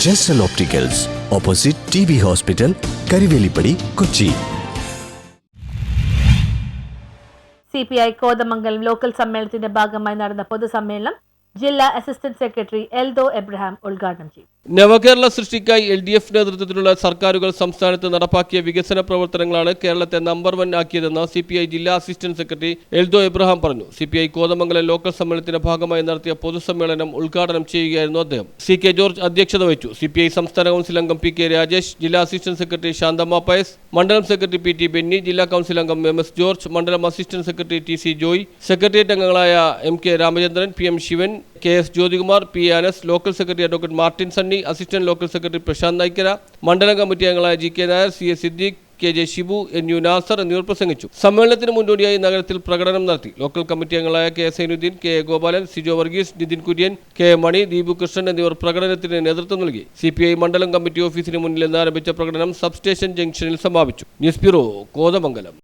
Jesal opticals, opposite TB hospital, Karivelippady, Kochi. CPI Kothamangalam local സമ്മേളനത്തിന്റെ ഭാഗമായി നടന്ന പൊതുസമ്മേളനം ജില്ലാ അസിസ്റ്റന്റ് സെക്രട്ടറി എൽദോ എബ്രഹാം ഉദ്ഘാടനം ചെയ്തു. നവകേരള സൃഷ്ടിക്കായി LDF നേതൃത്വത്തിലുള്ള സർക്കാരുകൾ സംസ്ഥാനത്ത് നടപ്പാക്കിയ വികസന പ്രവർത്തനങ്ങളാണ് കേരളത്തെ നമ്പർ 1 ആക്കിയതെന്ന് CPI ജില്ലാ അസിസ്റ്റന്റ് സെക്രട്ടറി എൽദോ എബ്രഹാം പറഞ്ഞു. CPI കോതമംഗലം ലോക്കൽ സമ്മേളനത്തിന്റെ ഭാഗമായി നടത്തിയ പൊതുസമ്മേളനം ഉദ്ഘാടനം ചെയ്യുകയായിരുന്നു അദ്ദേഹം. CK ജോർജ് അധ്യക്ഷത വഹിച്ചു. CPI സംസ്ഥാന കൗൺസിൽ അംഗം PK രാജേഷ്, ജില്ലാ അസിസ്റ്റന്റ് സെക്രട്ടറി ശാന്തമ്മ പയസ്, മണ്ഡലം സെക്രട്ടറി PT ബെന്നി, ജില്ലാ കൗൺസിൽ അംഗം MS ജോർജ്, മണ്ഡലം assistant secretary TC Joy, secretariat അംഗങ്ങളായ MK Ramachandran, PM Sivan, KS Jyothikumar, P Anas, local secretary advocate Martin Sunny, assistant local secretary Prashanth Naikkara, മണ്ഡലം കമ്മിറ്റി അംഗങ്ങളായ GK Nair, CS Siddique, KJ Shibu, NU Nasar എന്നിവർ പ്രസംഗിച്ചു. സമ്മേളനത്തിന് മുന്നോടിയായി നഗരത്തിൽ പ്രകടനം നടത്തി. ലോക്കൽ കമ്മിറ്റി അംഗങ്ങളായ K Sainuddin, KA Gopalan, Sijo Varghese, Nithin Kurian, KA Mani, Deepu Krishnan എന്നിവർ പ്രകടനത്തിന് നേതൃത്വം നൽകി. CPI മണ്ഡലം കമ്മിറ്റി ഓഫീസിന് മുന്നിൽ നിന്ന് ആരംഭിച്ച പ്രകടനം സബ്സ്റ്റേഷൻ ജംഗ്ഷനിൽ സമാപിച്ചു. News bureau, Kothamangalam.